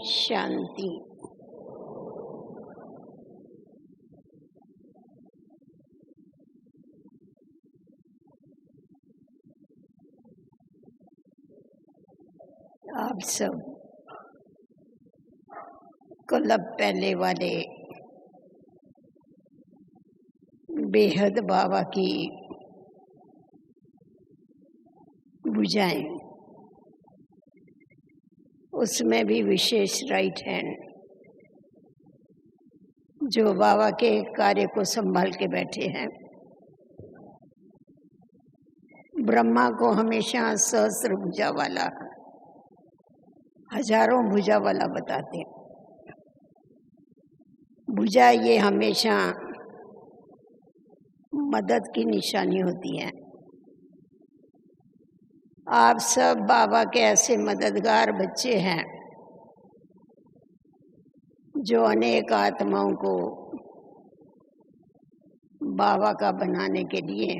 शांति। आप सब कलब पहले वाले बेहद बाबा की भुजाएं, उसमें भी विशेष राइट हैंड जो बाबा के कार्य को संभाल के बैठे हैं। ब्रह्मा को हमेशा सहस्त्र भुजा वाला, हजारों भुजा वाला बताते हैं। भुजा ये हमेशा मदद की निशानी होती है। आप सब बाबा के ऐसे मददगार बच्चे हैं जो अनेक आत्माओं को बाबा का बनाने के लिए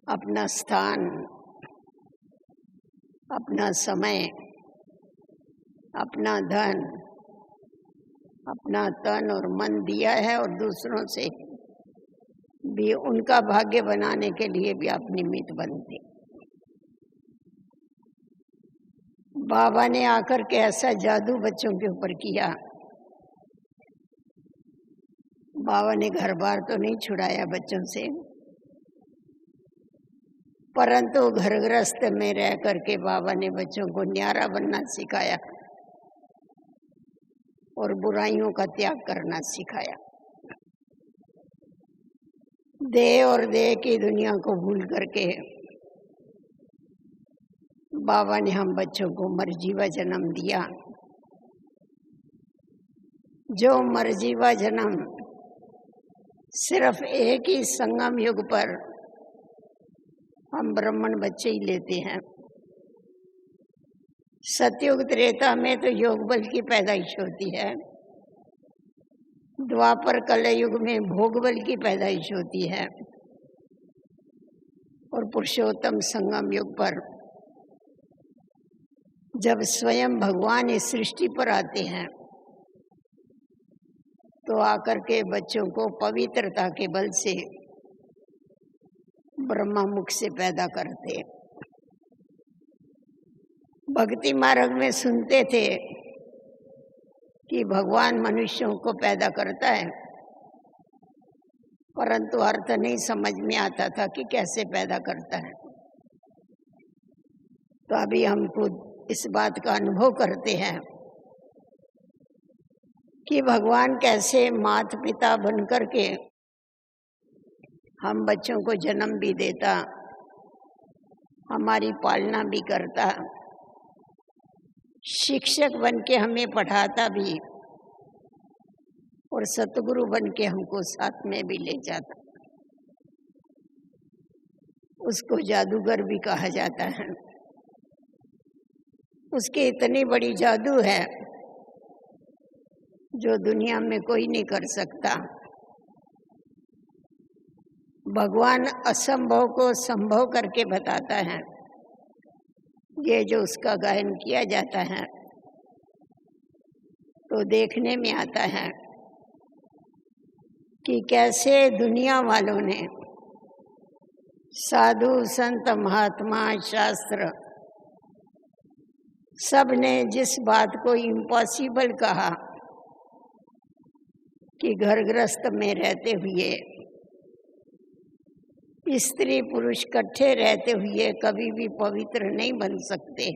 अपना स्थान, अपना समय, अपना धन, अपना तन और मन दिया है, और दूसरों से भी उनका भाग्य बनाने के लिए भी आप निमित्त बनते। बाबा ने आकर के ऐसा जादू बच्चों के ऊपर किया। बाबा ने घर बार तो नहीं छुड़ाया बच्चों से, परंतु घर गृहस्थ में रह करके बाबा ने बच्चों को न्यारा बनना सिखाया और बुराइयों का त्याग करना सिखाया। देह और देह की दुनिया को भूल करके बाबा ने हम बच्चों को मरजीवा जन्म दिया। जो मरजीवा जन्म सिर्फ एक ही संगम युग पर हम ब्राह्मण बच्चे ही लेते हैं। सतयुग त्रेता में तो योग बल की पैदाइश होती है, द्वापर कलयुग में भोग बल की पैदाइश होती है, और पुरुषोत्तम संगम युग पर जब स्वयं भगवान इस सृष्टि पर आते हैं तो आकर के बच्चों को पवित्रता के बल से ब्रह्मा मुख से पैदा करते। भक्ति मार्ग में सुनते थे कि भगवान मनुष्यों को पैदा करता है, परंतु अर्थ नहीं समझ में आता था कि कैसे पैदा करता है। तो अभी हम खुद इस बात का अनुभव करते हैं कि भगवान कैसे माता पिता बन करके हम बच्चों को जन्म भी देता, हमारी पालना भी करता, शिक्षक बन के हमें पढ़ाता भी, और सतगुरु बन के हमको साथ में भी ले जाता। उसको जादूगर भी कहा जाता है। उसकी इतनी बड़ी जादू है जो दुनिया में कोई नहीं कर सकता। भगवान असंभव को संभव करके बताता है। ये जो उसका गायन किया जाता है तो देखने में आता है कि कैसे दुनिया वालों ने, साधु संत महात्मा शास्त्र, सब ने जिस बात को इम्पॉसिबल कहा कि घर गृहस्थ में रहते हुए, स्त्री पुरुष इकट्ठे रहते हुए कभी भी पवित्र नहीं बन सकते,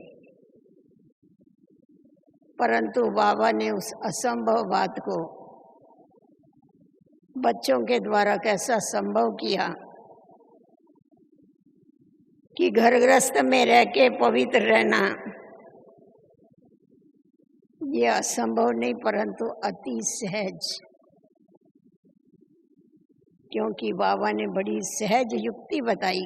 परंतु बाबा ने उस असंभव बात को बच्चों के द्वारा कैसा संभव किया कि घर गृहस्थ में रह के पवित्र रहना ये असंभव नहीं परंतु अति सहज। क्योंकि बाबा ने बड़ी सहज युक्ति बताई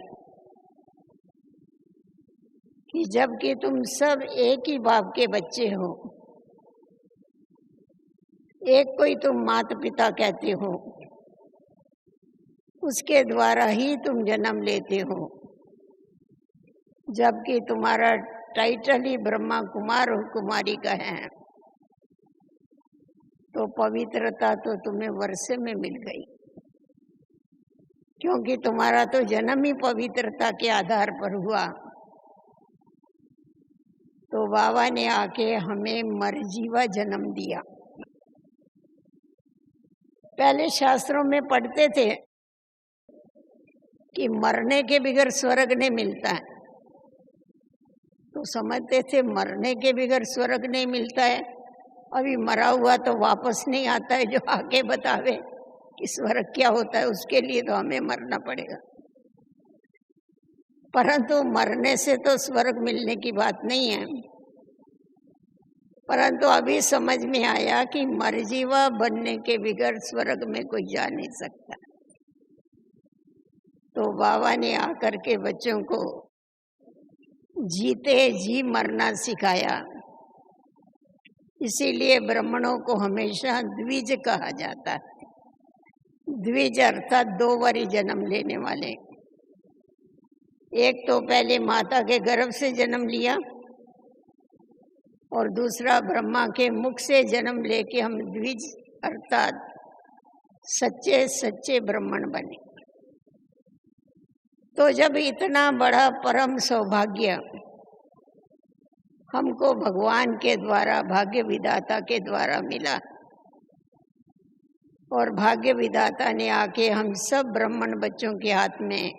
कि जबकि तुम सब एक ही बाप के बच्चे हो, एक को ही तुम माता पिता कहते हो, उसके द्वारा ही तुम जन्म लेते हो, जबकि तुम्हारा टाइटल ही ब्रह्मा कुमार और कुमारी का है, तो पवित्रता तो तुम्हें वर्षे में मिल गई, क्योंकि तुम्हारा तो जन्म ही पवित्रता के आधार पर हुआ। तो बाबा ने आके हमें मरजीवा जन्म दिया। पहले शास्त्रों में पढ़ते थे कि मरने के बगैर स्वर्ग नहीं मिलता है, तो समझते थे मरने के बगैर स्वर्ग नहीं मिलता है, अभी मरा हुआ तो वापस नहीं आता है जो आगे बतावे कि स्वर्ग क्या होता है, उसके लिए तो हमें मरना पड़ेगा। परंतु मरने से तो स्वर्ग मिलने की बात नहीं है। परंतु अभी समझ में आया कि मरजीवा बनने के बगैर स्वर्ग में कोई जा नहीं सकता। तो बाबा ने आकर के बच्चों को जीते जी मरना सिखाया। इसीलिए ब्राह्मणों को हमेशा द्विज कहा जाता है। द्विज अर्थात 2 बारी जन्म लेने वाले। एक तो पहले माता के गर्भ से जन्म लिया और दूसरा ब्रह्मा के मुख से जन्म लेके हम द्विज अर्थात सच्चे सच्चे ब्राह्मण बने। तो जब इतना बड़ा परम सौभाग्य हमको भगवान के द्वारा, भाग्य विधाता के द्वारा मिला, और भाग्य विधाता ने आके हम सब ब्राह्मण बच्चों के हाथ में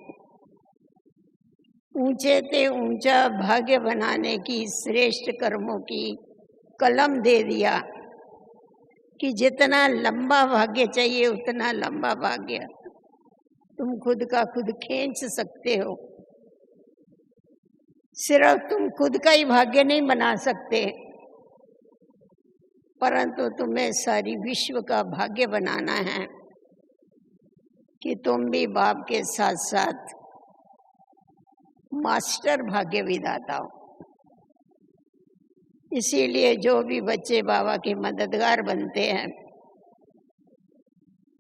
ऊंचे ते ऊंचा भाग्य बनाने की श्रेष्ठ कर्मों की कलम दे दिया कि जितना लंबा भाग्य चाहिए उतना लंबा भाग्य तुम खुद का खुद खींच सकते हो। सिर्फ तुम खुद का ही भाग्य नहीं बना सकते, परंतु तुम्हें सारी विश्व का भाग्य बनाना है कि तुम भी बाप के साथ साथ मास्टर भाग्य विधाता हो। इसीलिए जो भी बच्चे बाबा के मददगार बनते हैं,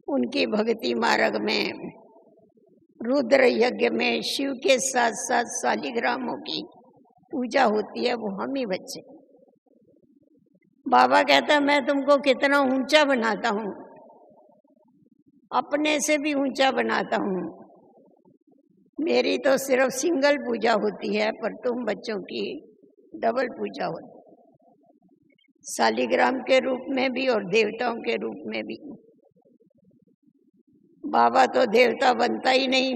उनकी भक्ति मार्ग में, रुद्र यज्ञ में शिव के साथ साथ शालिग्रामों की पूजा होती है, वो हम ही बच्चे। बाबा कहता मैं तुमको कितना ऊंचा बनाता हूँ, अपने से भी ऊंचा बनाता हूँ। मेरी तो सिर्फ सिंगल पूजा होती है, पर तुम बच्चों की डबल पूजा होती है, शालिग्राम के रूप में भी और देवताओं के रूप में भी। बाबा तो देवता बनता ही नहीं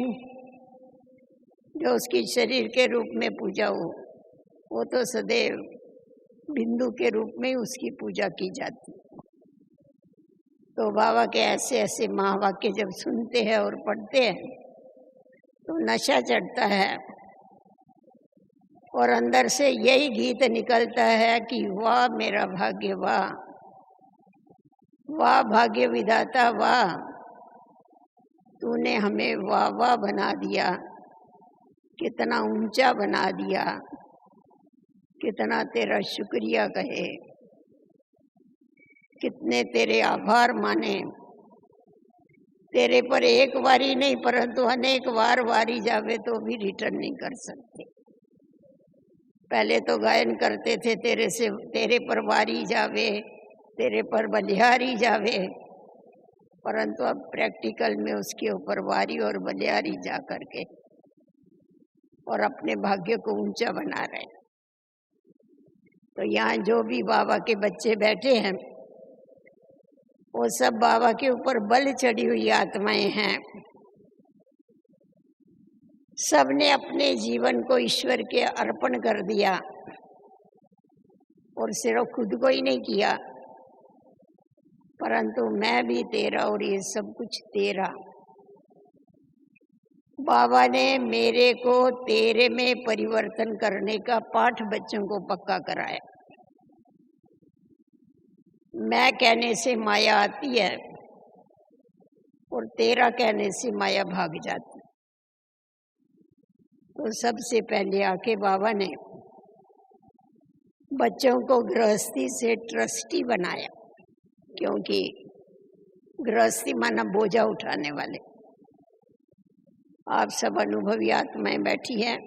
जो उसकी शरीर के रूप में पूजा हो, वो तो सदैव बिंदु के रूप में उसकी पूजा की जाती। तो बाबा के ऐसे ऐसे महावाक्य जब सुनते हैं और पढ़ते हैं तो नशा चढ़ता है, और अंदर से यही गीत निकलता है कि वाह मेरा भाग्य, वाह वाह भाग्य विधाता, वाह तूने हमें वाह वाह बना दिया, कितना ऊंचा बना दिया, कितना तेरा शुक्रिया कहे, कितने तेरे आभार माने। तेरे पर एक बारी नहीं परंतु अनेक बार वारी जावे तो भी रिटर्न नहीं कर सकते। पहले तो गायन करते थे तेरे से, तेरे पर वारी जावे, तेरे पर बलिहारी जावे, परंतु अब प्रैक्टिकल में उसके ऊपर वारी और बलिहारी जा करके और अपने भाग्य को ऊंचा बना रहे। तो यहाँ जो भी बाबा के बच्चे बैठे हैं वो सब बाबा के ऊपर बल चढ़ी हुई आत्माएं हैं। सबने अपने जीवन को ईश्वर के अर्पण कर दिया, और सिर्फ खुद को ही नहीं किया, परंतु मैं भी तेरा और ये सब कुछ तेरा। बाबा ने मेरे को तेरे में परिवर्तन करने का पाठ बच्चों को पक्का कराया। मैं कहने से माया आती है और तेरा कहने से माया भाग जाती। तो सबसे पहले आके बाबा ने बच्चों को गृहस्थी से ट्रस्टी बनाया, क्योंकि गृहस्थी माना बोझा उठाने वाले। आप सब अनुभवी आत्माएं बैठी हैं,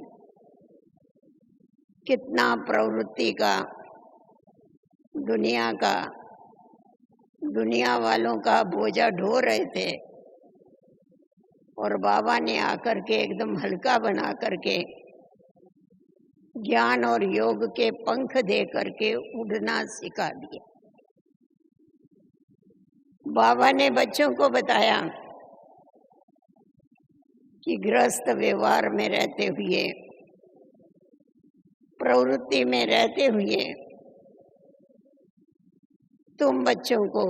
कितना प्रवृत्ति का, दुनिया वालों का बोझा ढो रहे थे, और बाबा ने आकर के एकदम हल्का बना करके ज्ञान और योग के पंख दे करके उड़ना सिखा दिया। बाबा ने बच्चों को बताया कि गृहस्थ व्यवहार में रहते हुए, प्रवृत्ति में रहते हुए तुम बच्चों को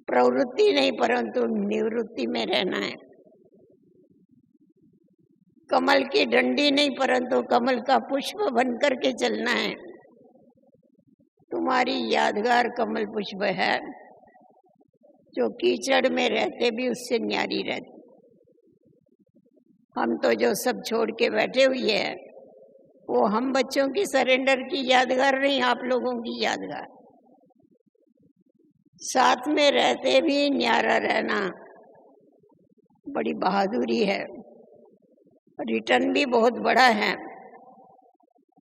प्रवृत्ति नहीं परंतु निवृत्ति में रहना है। कमल की डंडी नहीं परंतु कमल का पुष्प बनकर के चलना है। तुम्हारी यादगार कमल पुष्प है जो कीचड़ में रहते भी उससे न्यारी रहती। हम तो जो सब छोड़ के बैठे हुए हैं वो हम बच्चों की सरेंडर की यादगार नहीं, आप लोगों की यादगार। साथ में रहते भी न्यारा रहना बड़ी बहादुरी है। रिटर्न भी बहुत बड़ा है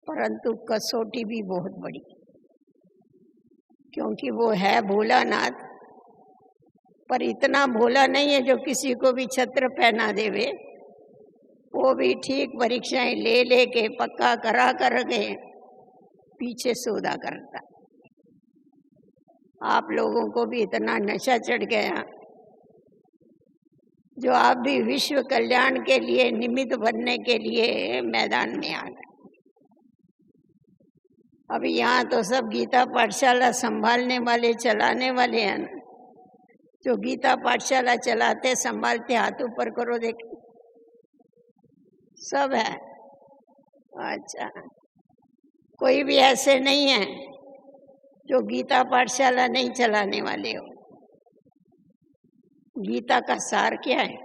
परंतु कसौटी भी बहुत बड़ी, क्योंकि वो है भोलानाथ, पर इतना भोला नहीं है जो किसी को भी छत्र पहना देवे। वो भी ठीक परीक्षाएं ले ले के पक्का करा कर के पीछे सौदा करता। आप लोगों को भी इतना नशा चढ़ गया जो आप भी विश्व कल्याण के लिए निमित्त बनने के लिए मैदान में आ गए। अभी यहाँ तो सब गीता पाठशाला संभालने वाले, चलाने वाले हैं ना। जो गीता पाठशाला चलाते संभालते हाथ ऊपर करो, देख सब है। अच्छा, कोई भी ऐसे नहीं है जो गीता पाठशाला नहीं चलाने वाले हो। गीता का सार क्या है?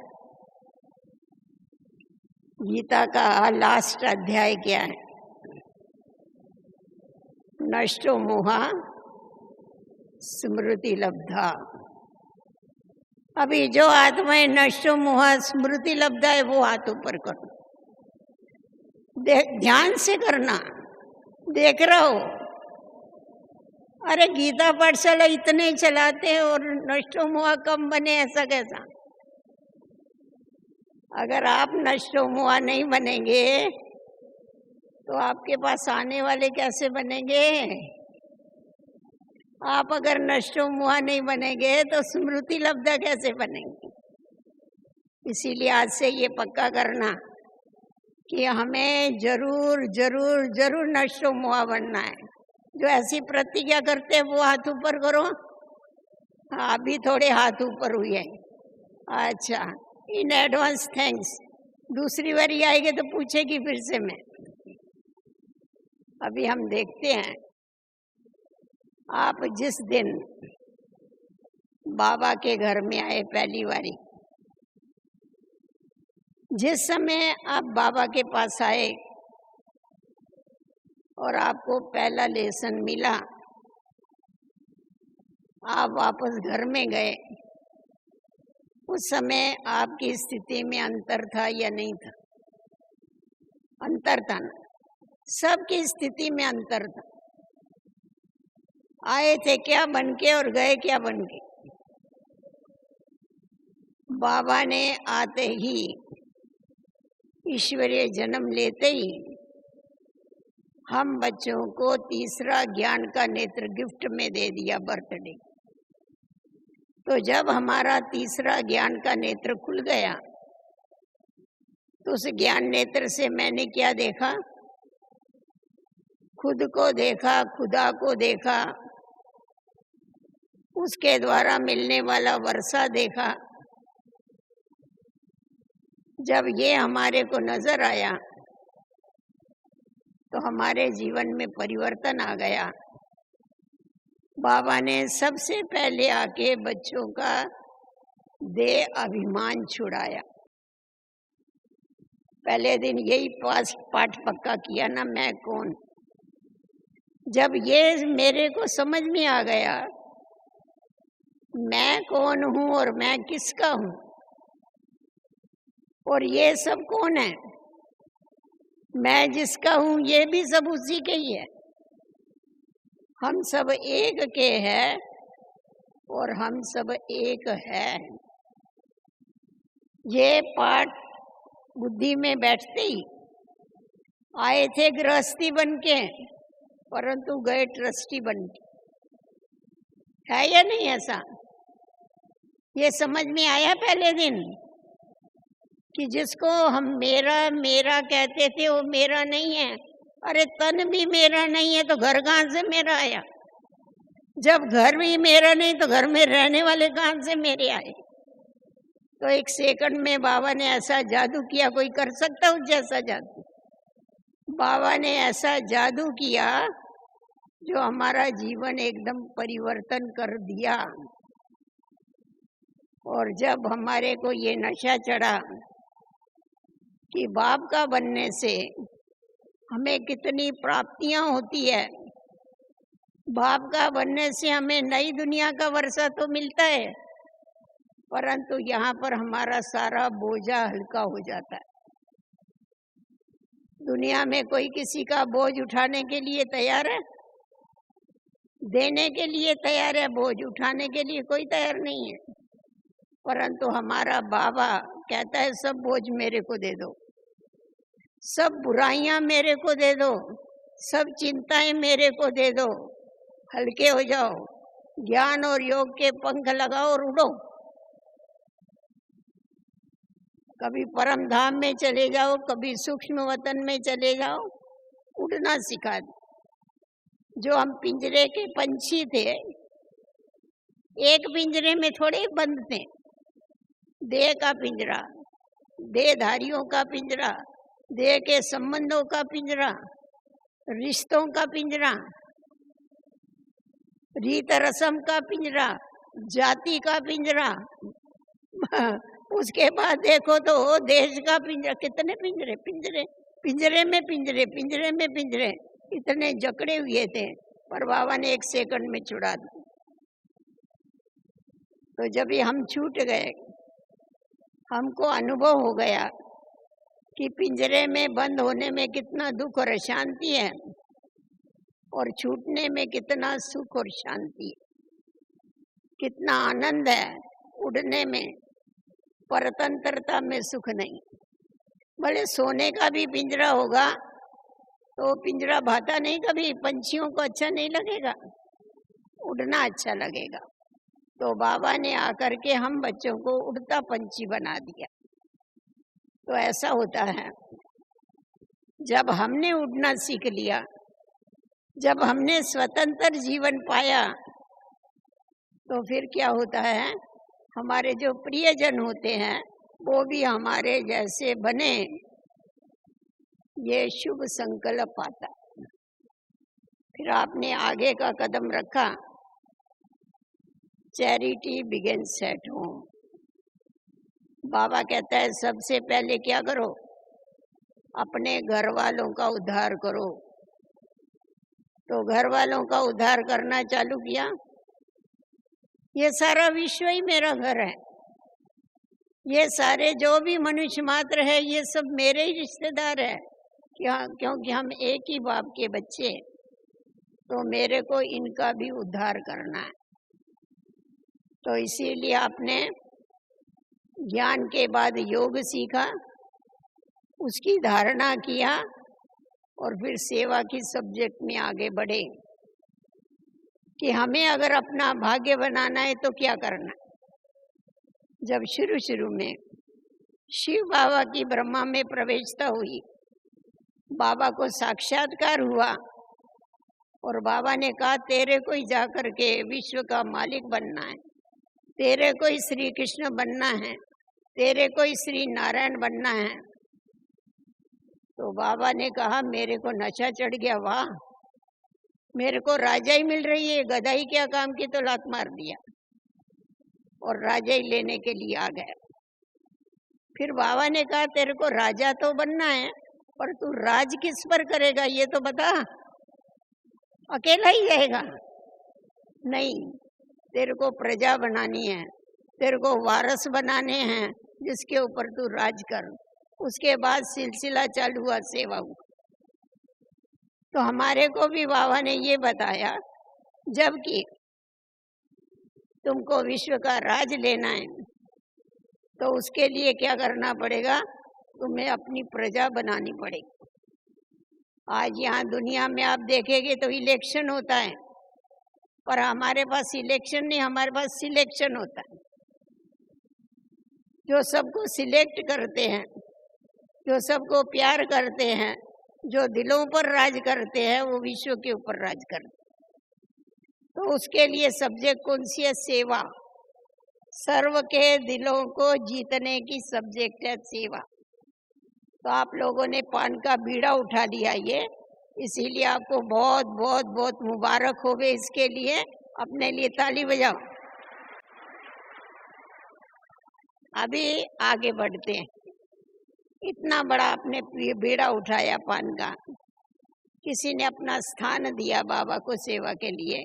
गीता का लास्ट अध्याय क्या है? नष्टो मोहा स्मृति लब्धा। अभी जो आत्माएं नष्टो मोहा स्मृति लब्धा है वो हाथ ऊपर करो, ध्यान से करना, देख रहो। अरे गीता पाठशाला इतने ही चलाते हैं और नष्टो मोहा कम बने, ऐसा कैसा? अगर आप नष्टो मोहा नहीं बनेंगे तो आपके पास आने वाले कैसे बनेंगे? आप अगर नष्टो मोहा नहीं बनेंगे तो स्मृति लब्धा कैसे बनेंगे? इसीलिए आज से ये पक्का करना कि हमें जरूर जरूर जरूर नष्टो मोहा बनना है। जो ऐसी प्रतिज्ञा करते हैं वो हाथ ऊपर करो। हाँ, अभी थोड़े हाथ ऊपर हुए। अच्छा, इन एडवांस थैंक्स। दूसरी बारी आएगी तो पूछेगी फिर से मैं। अभी हम देखते हैं, आप जिस दिन बाबा के घर में आए पहली बारी, जिस समय आप बाबा के पास आए और आपको पहला लेसन मिला, आप वापस घर में गए, उस समय आपकी स्थिति में अंतर था या नहीं था? अंतर था ना, सबकी स्थिति में अंतर था। आए थे क्या बन के और गए क्या बन के? बाबा ने आते ही, ईश्वरीय जन्म लेते ही हम बच्चों को तीसरा ज्ञान का नेत्र गिफ्ट में दे दिया, बर्थडे। तो जब हमारा तीसरा ज्ञान का नेत्र खुल गया तो उस ज्ञान नेत्र से मैंने क्या देखा? खुद को देखा, खुदा को देखा, उसके द्वारा मिलने वाला वर्षा देखा। जब ये हमारे को नजर आया तो हमारे जीवन में परिवर्तन आ गया। बाबा ने सबसे पहले आके बच्चों का देह अभिमान छुड़ाया। पहले दिन यही पाठ पक्का किया ना, मैं कौन। जब ये मेरे को समझ में आ गया मैं कौन हूँ और मैं किसका हूँ और ये सब कौन है, मैं जिसका हूँ ये भी सब उसी के ही है। हम सब एक के हैं और हम सब एक है। ये पाठ बुद्धि में बैठते ही आए थे गृहस्थी बन के, परंतु गए ट्रस्टी बन के। है या नहीं ऐसा? ये समझ में आया पहले दिन कि जिसको हम मेरा मेरा कहते थे वो मेरा नहीं है। अरे तन भी मेरा नहीं है तो घर कहाँ से मेरा आया? जब घर भी मेरा नहीं तो घर में रहने वाले कहाँ से मेरे आए? तो एक सेकंड में बाबा ने ऐसा जादू किया, कोई कर सकता उस जैसा जादू? बाबा ने ऐसा जादू किया जो हमारा जीवन एकदम परिवर्तन कर दिया। और जब हमारे को ये नशा चढ़ा कि बाप का बनने से हमें कितनी प्राप्तियां होती है, बाप का बनने से हमें नई दुनिया का वर्षा तो मिलता है, परंतु यहाँ पर हमारा सारा बोझा हल्का हो जाता है। दुनिया में कोई किसी का बोझ उठाने के लिए तैयार है? देने के लिए तैयार है, बोझ उठाने के लिए कोई तैयार नहीं है। परंतु हमारा बाबा कहता है सब बोझ मेरे को दे दो, सब बुराइयां मेरे को दे दो, सब चिंताएं मेरे को दे दो, हल्के हो जाओ, ज्ञान और योग के पंख लगाओ और उड़ो। कभी परम धाम में चले जाओ, कभी सूक्ष्म वतन में चले जाओ, उड़ना सिखा दो। जो हम पिंजरे के पंछी थे, एक पिंजरे में थोड़े बंद थे। देह का पिंजरा, देहधारियों का पिंजरा, देह के संबंधों का पिंजरा, रिश्तों का पिंजरा, रीत रस्म का पिंजरा, जाति का पिंजरा। उसके बाद देखो तो देश का पिंजरा। कितने पिंजरे पिंजरे पिंजरे में पिंजरे, पिंजरे में पिंजरे, इतने जकड़े हुए थे, पर बाबा ने एक सेकंड में छुड़ा दिया। तो जब ये हम छूट गए, हमको अनुभव हो गया कि पिंजरे में बंद होने में कितना दुख और अशांति है और छूटने में कितना सुख और शांति है, कितना आनंद है उड़ने में। परतंत्रता में सुख नहीं। भले सोने का भी पिंजरा होगा तो पिंजरा भाता नहीं, कभी पंछियों को अच्छा नहीं लगेगा, उड़ना अच्छा लगेगा। तो बाबा ने आकर के हम बच्चों को उड़ता पंछी बना दिया। तो ऐसा होता है, जब हमने उड़ना सीख लिया, जब हमने स्वतंत्र जीवन पाया, तो फिर क्या होता है, हमारे जो प्रियजन होते हैं वो भी हमारे जैसे बने, ये शुभ संकल्प आता। फिर आपने आगे का कदम रखा, चैरिटी बिगिंस एट होम। बाबा कहता है सबसे पहले क्या करो, अपने घर वालों का उद्धार करो। तो घर वालों का उद्धार करना चालू किया। ये सारा विश्व ही मेरा घर है, ये सारे जो भी मनुष्य मात्र है ये सब मेरे ही रिश्तेदार है, क्योंकि हम एक ही बाप के बच्चे, तो मेरे को इनका भी उद्धार करना है। तो इसीलिए आपने ज्ञान के बाद योग सीखा, उसकी धारणा किया और फिर सेवा की सब्जेक्ट में आगे बढ़े कि हमें अगर अपना भाग्य बनाना है तो क्या करना। जब शुरू में शिव बाबा की ब्रह्मा में प्रवेशता हुई, बाबा को साक्षात्कार हुआ और बाबा ने कहा तेरे को ही जाकर के विश्व का मालिक बनना है, तेरे को ही श्री कृष्ण बनना है, तेरे को ही श्री नारायण बनना है। तो बाबा ने कहा मेरे को नशा चढ़ गया, वाह मेरे को राजाई मिल रही है, गधाई क्या काम की, तो लात मार दिया और राजाई लेने के लिए आ गया। फिर बाबा ने कहा तेरे को राजा तो बनना है, पर तू राज किस पर करेगा ये तो बता, अकेला ही रहेगा? नहीं, तेरे को प्रजा बनानी है, तेरे को वारस बनाने हैं जिसके ऊपर तू राज कर। उसके बाद सिलसिला चालू हुआ सेवा हुआ। तो हमारे को भी बाबा ने ये बताया, जबकि तुमको विश्व का राज लेना है तो उसके लिए क्या करना पड़ेगा, तुम्हें अपनी प्रजा बनानी पड़ेगी। आज यहाँ दुनिया में आप देखेंगे तो इलेक्शन होता है, पर हमारे पास इलेक्शन नहीं, हमारे पास सिलेक्शन होता है। जो सबको सिलेक्ट करते हैं, जो सबको प्यार करते हैं, जो दिलों पर राज करते हैं, वो विश्व के ऊपर राज करते हैं। तो उसके लिए सब्जेक्ट कौन सी है? सेवा। सर्व के दिलों को जीतने की सब्जेक्ट है सेवा। तो आप लोगों ने पान का बीड़ा उठा लिया ये, इसीलिए आपको बहुत बहुत बहुत मुबारक हो गए। इसके लिए अपने लिए ताली बजाओ। अभी आगे बढ़ते हैं। इतना बड़ा आपने बीड़ा उठाया पान का, किसी ने अपना स्थान दिया बाबा को सेवा के लिए,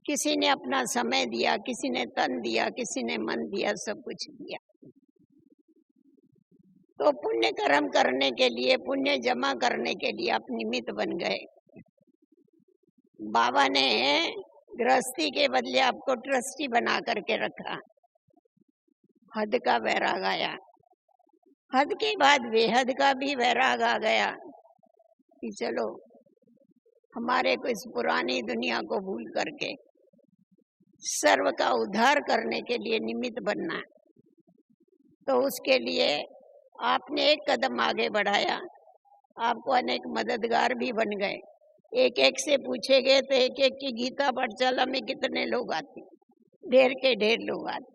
किसी ने अपना समय दिया, किसी ने तन दिया, किसी ने मन दिया, सब कुछ दिया। तो पुण्य कर्म करने के लिए, पुण्य जमा करने के लिए आप निमित्त बन गए। बाबा ने गृहस्थी के बदले आपको ट्रस्टी बना करके रखा। हद का वैराग आया, हद के बाद बेहद का भी वैराग आ गया कि चलो हमारे को इस पुरानी दुनिया को भूल करके सर्व का उद्धार करने के लिए निमित्त बनना है। तो उसके लिए आपने एक कदम आगे बढ़ाया, आपको अनेक मददगार भी बन गए। एक एक से पूछे गए तो एक एक की गीता पाठशाला में कितने लोग आते, ढेर के ढेर लोग आते।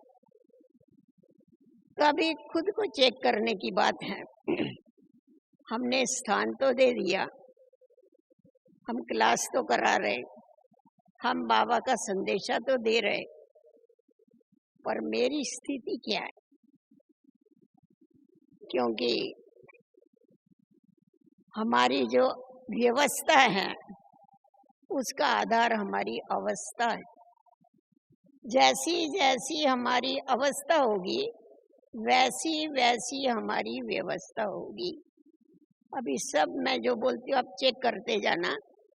तो अभी खुद को चेक करने की बात है। हमने स्थान तो दे दिया, हम क्लास तो करा रहे, हम बाबा का संदेशा तो दे रहे, पर मेरी स्थिति क्या है? क्योंकि हमारी जो व्यवस्था है उसका आधार हमारी अवस्था है। जैसी जैसी हमारी अवस्था होगी वैसी वैसी हमारी व्यवस्था होगी। अभी सब मैं जो बोलती हूँ आप चेक करते जाना,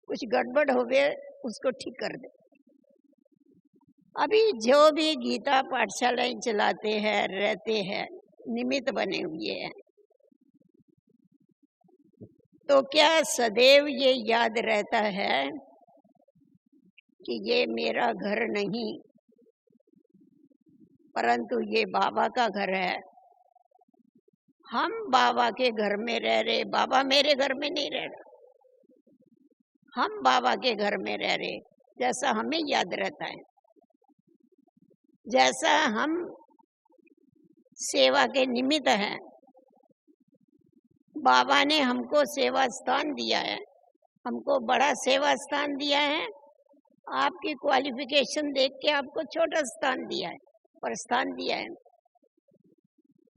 कुछ गड़बड़ हो गए उसको ठीक कर दे। अभी जो भी गीता पाठशालाएं चलाते हैं, रहते हैं, निमित्त बने हुए हैं, तो क्या सदैव ये याद रहता है कि ये मेरा घर नहीं, परंतु ये बाबा का घर है। हम बाबा के घर में रह रहे, बाबा मेरे घर में नहीं रह रहे, हम बाबा के घर में रह रहे। जैसा हमें याद रहता है, जैसा हम सेवा के निमित्त हैं, बाबा ने हमको सेवा स्थान दिया है, हमको बड़ा सेवा स्थान दिया है। आपकी क्वालिफिकेशन देख के आपको छोटा स्थान दिया है, पर स्थान दिया है।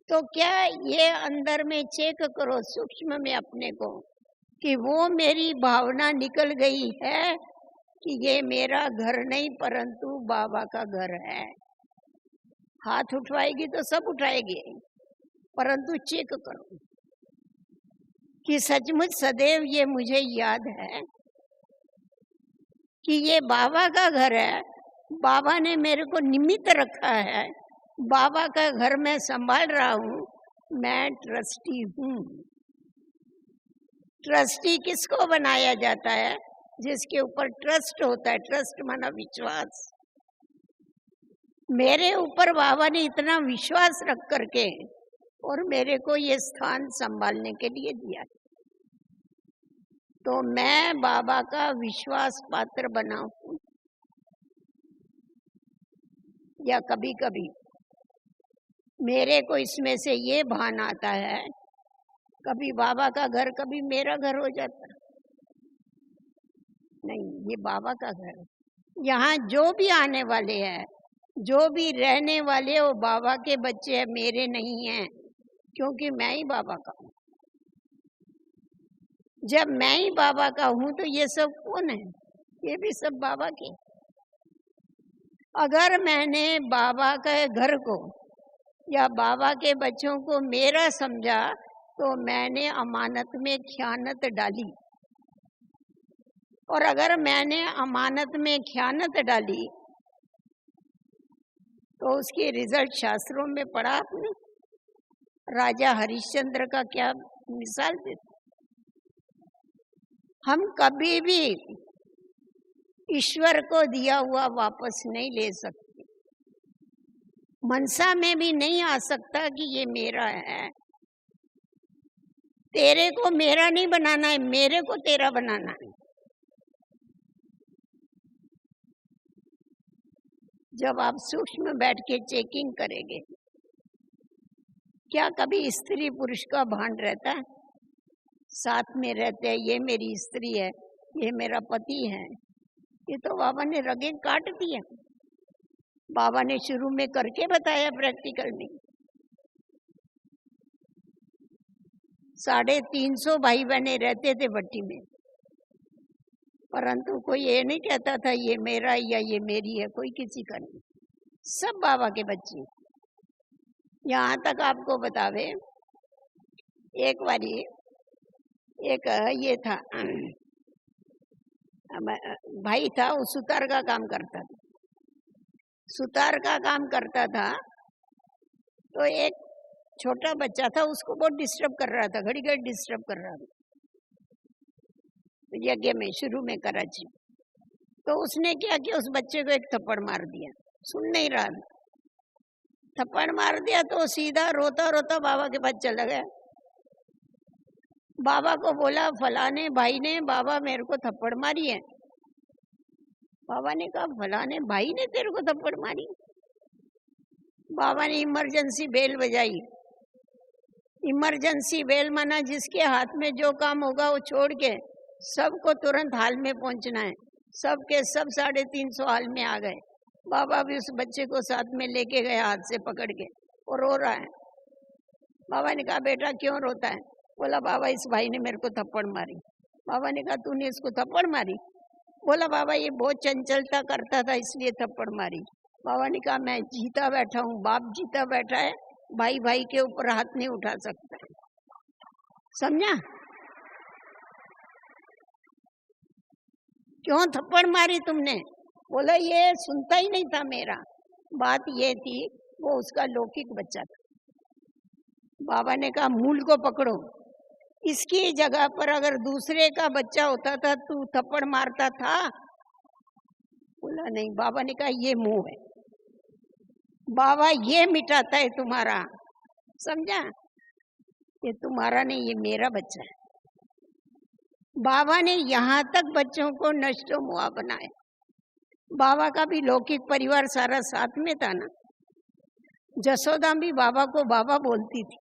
तो क्या ये अंदर में चेक करो सूक्ष्म में अपने को कि वो मेरी भावना निकल गई है कि ये मेरा घर नहीं परंतु बाबा का घर है। हाथ उठवाएगी तो सब उठाएगी, परंतु चेक करो कि सचमुच सदैव ये मुझे याद है कि ये बाबा का घर है, बाबा ने मेरे को निमित्त रखा है, बाबा का घर मैं संभाल रहा हूँ, मैं ट्रस्टी हूँ। ट्रस्टी किसको बनाया जाता है? जिसके ऊपर ट्रस्ट होता है। ट्रस्ट माना विश्वास। मेरे ऊपर बाबा ने इतना विश्वास रख करके और मेरे को ये स्थान संभालने के लिए दिया, तो मैं बाबा का विश्वास पात्र बना हूँ। या कभी कभी मेरे को इसमें से ये भान आता है, कभी बाबा का घर कभी मेरा घर हो जाता। नहीं, ये बाबा का घर है। यहाँ जो भी आने वाले हैं, जो भी रहने वाले, वो बाबा के बच्चे हैं, मेरे नहीं हैं, क्योंकि मैं ही बाबा का हूँ। जब मैं ही बाबा का हूँ तो ये सब कौन है? ये भी सब बाबा के। अगर मैंने बाबा के घर को या बाबा के बच्चों को मेरा समझा तो मैंने अमानत में खयानत डाली। और अगर मैंने अमानत में खयानत डाली तो उसकी रिजल्ट शास्त्रों में पढ़ा आपने। राजा हरिश्चंद्र का क्या मिसाल देते। हम कभी भी ईश्वर को दिया हुआ वापस नहीं ले सकते। मनसा में भी नहीं आ सकता कि ये मेरा है। तेरे को मेरा नहीं बनाना है, मेरे को तेरा बनाना है। जब आप सूक्ष्म बैठ के चेकिंग करेंगे, क्या कभी स्त्री पुरुष का भान रहता है? साथ में रहते हैं, ये मेरी स्त्री है, ये मेरा पति है। ये तो बाबा ने रगे काट दिया। बाबा ने शुरू में करके बताया प्रैक्टिकल में। 350 भाई बहने रहते थे भट्टी में, परंतु कोई ये नहीं कहता था ये मेरा या ये मेरी है, कोई किसी का नहीं। सब बाबा के बच्चे। यहाँ तक आपको बतावे, एक बारी एक ये था भाई था, वो सुतार का काम करता था। सुतार का काम करता था तो एक छोटा बच्चा था, उसको बहुत डिस्टर्ब कर रहा था, घड़ी घड़ी डिस्टर्ब कर रहा था यज्ञ में, शुरू में कराची। तो उसने क्या किया, उस बच्चे को एक थप्पड़ मार दिया। सुन नहीं रहा, थप्पड़ मार दिया तो सीधा रोता रोता बाबा के पास चला गया। बाबा को बोला फलाने भाई ने बाबा मेरे को थप्पड़ मारी है। बाबा ने कहा फलाने भाई ने तेरे को थप्पड़ मारी? बाबा ने इमरजेंसी बेल बजाई। इमरजेंसी बेल माना जिसके हाथ में जो काम होगा वो छोड़ के सबको तुरंत हाल में पहुंचना है। सब के सब 350 हाल में आ गए। बाबा भी उस बच्चे को साथ में लेके गए, हाथ से पकड़ के, और रो रहा है। बाबा ने कहा बेटा क्यों रोता है? बोला बाबा इस भाई ने मेरे को थप्पड़ मारी। बाबा ने कहा तूने इसको थप्पड़ मारी? बोला बाबा ये बहुत चंचलता करता था इसलिए थप्पड़ मारी। बाबा ने कहा मैं जीता बैठा हूँ, बाप जीता बैठा है, भाई भाई के ऊपर हाथ नहीं उठा सकता। समझा? क्यों थप्पड़ मारी तुमने? बोला ये सुनता ही नहीं था मेरा। बात ये थी वो उसका लौकिक बच्चा था। बाबा ने कहा मूल को पकड़ो। इसकी जगह पर अगर दूसरे का बच्चा होता था तू थप्पड़ मारता था? बोला नहीं। बाबा ने कहा ये मुंह है, बाबा ये मिटाता है तुम्हारा। समझा? ये तुम्हारा नहीं, ये मेरा बच्चा है। बाबा ने यहाँ तक बच्चों को नष्टो मुआ बनाया। बाबा का भी लौकिक परिवार सारा साथ में था ना। जसोदा भी बाबा को बाबा बोलती थी।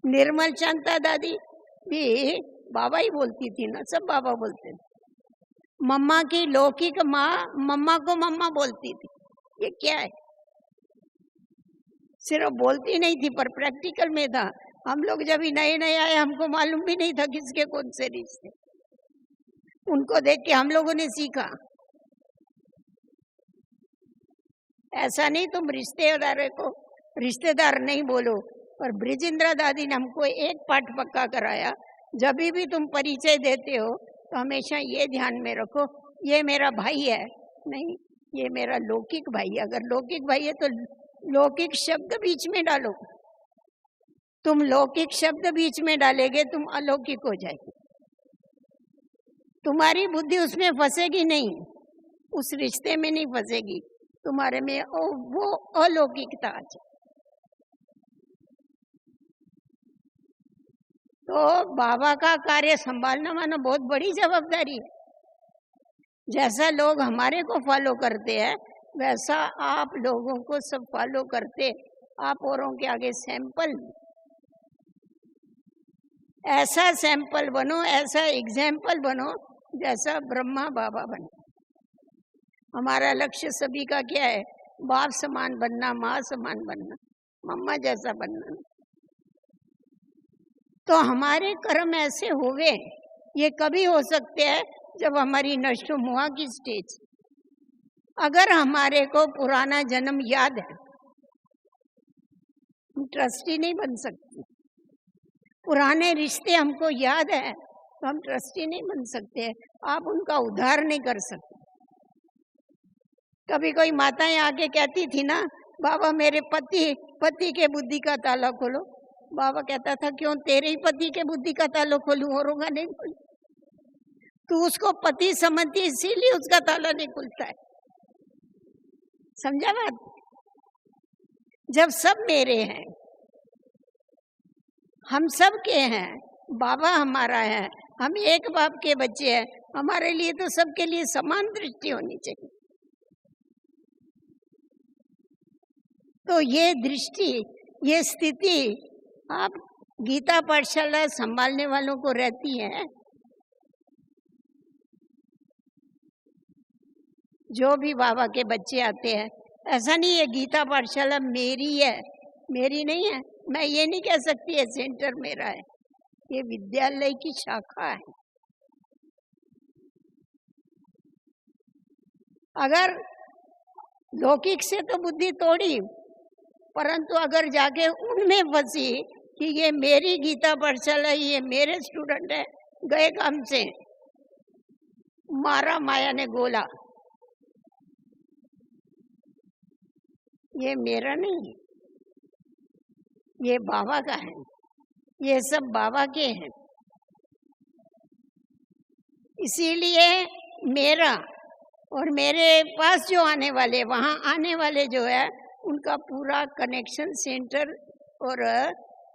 निर्मल चंदा दादी भी बाबा ही बोलती थी ना, सब बाबा बोलते थे। मम्मा की लौकिक माँ मम्मा को मम्मा बोलती थी। ये क्या है? सिर्फ बोलती नहीं थी पर प्रैक्टिकल में था। हम लोग जब नए नए आए हमको मालूम भी नहीं था किसके कौन से रिश्ते। उनको देख के हम लोगों ने सीखा। ऐसा नहीं तुम रिश्तेदार नहीं बोलो, पर ब्रिजेंद्र दादी ने हमको एक पाठ पक्का कराया, जब भी तुम परिचय देते हो तो हमेशा ये ध्यान में रखो ये मेरा भाई है, नहीं ये मेरा लौकिक भाई है। अगर लौकिक भाई है तो लौकिक शब्द बीच में डालो। तुम लौकिक शब्द बीच में डालेगे तुम अलौकिक हो जाएगी। तुम्हारी बुद्धि उसमें फंसेगी नहीं, उस रिश्ते में नहीं फंसेगी, तुम्हारे में वो अलौकिकता आ जाए। तो बाबा का कार्य संभालना मानो बहुत बड़ी जवाबदारी है। जैसा लोग हमारे को फॉलो करते हैं वैसा आप लोगों को सब फॉलो करते, आप औरों के आगे सैंपल, ऐसा सैंपल बनो, ऐसा एग्जाम्पल बनो जैसा ब्रह्मा बाबा बने। हमारा लक्ष्य सभी का क्या है? बाप समान बनना, माँ समान बनना, मम्मा जैसा बनना। तो हमारे कर्म ऐसे होवे, ये कभी हो सकते हैं जब हमारी नष्ट मुआ की स्टेज। अगर हमारे को पुराना जन्म याद है, हम ट्रस्टी नहीं बन सकते। पुराने रिश्ते हमको याद है, तो हम ट्रस्टी नहीं बन सकते, आप उनका उद्धार नहीं कर सकते। कभी कोई माताएं आके कहती थी ना, बाबा मेरे पति के बुद्धि का ताला खोलो। बाबा कहता था क्यों, तेरे ही पति के बुद्धि का ताला खोलूं, औरों का नहीं खोलूं। तू उसको पति समझती इसीलिए उसका ताला नहीं खुलता है। समझा बात? जब सब मेरे हैं, हम सब के हैं, बाबा हमारा है, हम एक बाप के बच्चे हैं, हमारे लिए तो सबके लिए समान दृष्टि होनी चाहिए। तो ये दृष्टि, ये स्थिति आप गीता पाठशाला संभालने वालों को रहती है। जो भी बाबा के बच्चे आते हैं, ऐसा नहीं है गीता पाठशाला मेरी है, मेरी नहीं है। मैं ये नहीं कह सकती है सेंटर मेरा है, ये विद्यालय की शाखा है। अगर लौकिक से तो बुद्धि तोड़ी, परंतु अगर जाके उनमें फंसी कि ये मेरी गीता पाठशाला, ये मेरे स्टूडेंट है, गए काम से, मारा माया ने गोला, ये मेरा नहीं है, ये बाबा का है, ये सब बाबा के हैं। इसीलिए मेरा और मेरे पास जो आने वाले, वहां आने वाले जो है, उनका पूरा कनेक्शन सेंटर और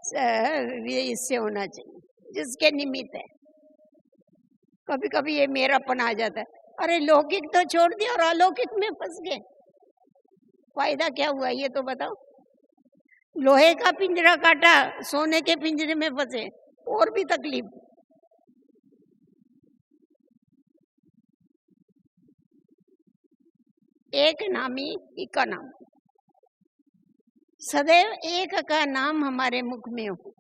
इससे होना चाहिए जिसके निमित्त है। कभी कभी ये मेरापन आ जाता है, अरे लौकिक तो छोड़ दिया और अलौकिक में फंस गए, फायदा क्या हुआ ये तो बताओ। लोहे का पिंजरा काटा, सोने के पिंजरे में फंसे, और भी तकलीफ। एक नामी इका नाम, सदैव एक का नाम हमारे मुख में हो,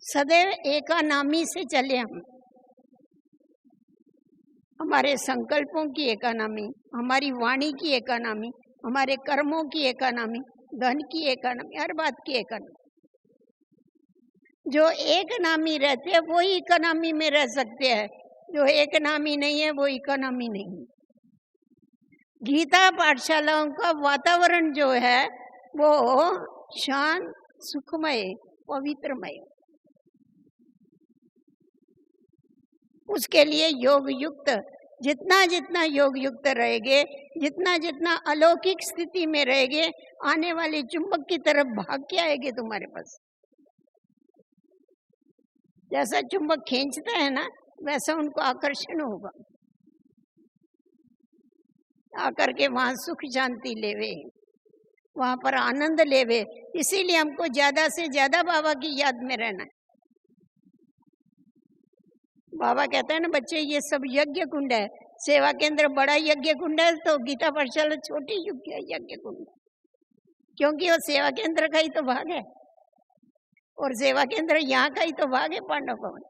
सदैव एका नामी से चले हम। हमारे संकल्पों की एकानामी, हमारी वाणी की एकानामी, हमारे कर्मों की एकानामी, धन की एकानामी, हर बात की एकानामी। जो एक नामी रहते हैं वो ही इकोनॉमी में रह सकते हैं, जो एक नामी नहीं है वो इकोनॉमी नहीं। गीता पाठशालाओं का वातावरण जो है वो शांत, सुखमय, पवित्रमय, उसके लिए योग युक्त, जितना जितना योग युक्त रहेंगे, जितना जितना अलौकिक स्थिति में रहेंगे, आने वाले चुंबक की तरफ भाग के आएंगे तुम्हारे पास। जैसा चुंबक खींचता है ना, वैसा उनको आकर्षण होगा, आकर के वहां सुख शांति लेवे, वहां पर आनंद लेवे। इसीलिए हमको ज्यादा से ज्यादा बाबा की याद में रहना है। बाबा कहता है ना बच्चे, ये सब यज्ञ कुंड है, सेवा केंद्र बड़ा यज्ञ कुंड है, तो गीता पाठशाला छोटी यज्ञ कुंड, क्योंकि वो सेवा केंद्र का ही तो भाग है, और सेवा केंद्र यहाँ का ही तो भाग है, पांडव भवन।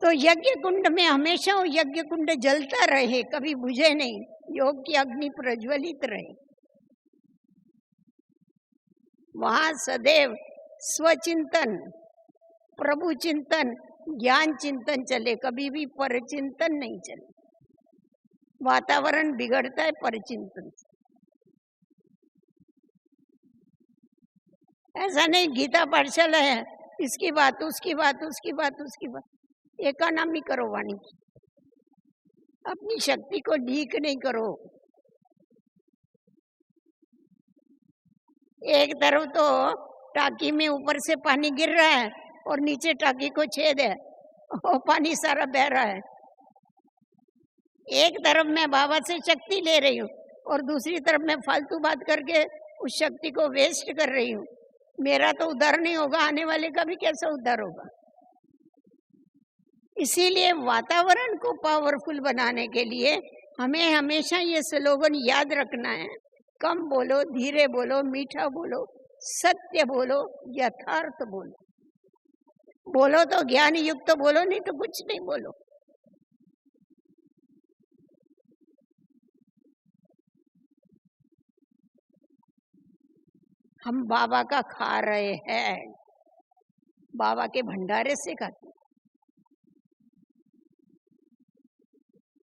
तो यज्ञ कुंड में हमेशा वो यज्ञ कुंड जलता रहे, कभी बुझे नहीं, योग की अग्नि प्रज्वलित रहे। वहां सदैव स्वचिंतन, प्रभु चिंतन, ज्ञान चिंतन चले, कभी भी पर चिंतन नहीं चले। वातावरण बिगड़ता है पर चिंतन से। ऐसा नहीं गीता पाठशाला है, इसकी बात उसकी बात, उसकी बात उसकी बात, एकानामी करो वाणी की, अपनी शक्ति को लीक नहीं करो। एक तरफ तो टाकी में ऊपर से पानी गिर रहा है और नीचे टाकी को छेद है और पानी सारा बह रहा है। एक तरफ मैं बाबा से शक्ति ले रही हूँ और दूसरी तरफ मैं फालतू बात करके उस शक्ति को वेस्ट कर रही हूँ। मेरा तो उद्धार नहीं होगा, आने वाले का भी कैसा उद्धार होगा। इसीलिए वातावरण को पावरफुल बनाने के लिए हमें हमेशा ये स्लोगन याद रखना है, कम बोलो, धीरे बोलो, मीठा बोलो, सत्य बोलो, यथार्थ बोलो। बोलो तो ज्ञान युक्त बोलो, नहीं तो कुछ नहीं बोलो। हम बाबा का खा रहे हैं, बाबा के भंडारे से खाते हैं।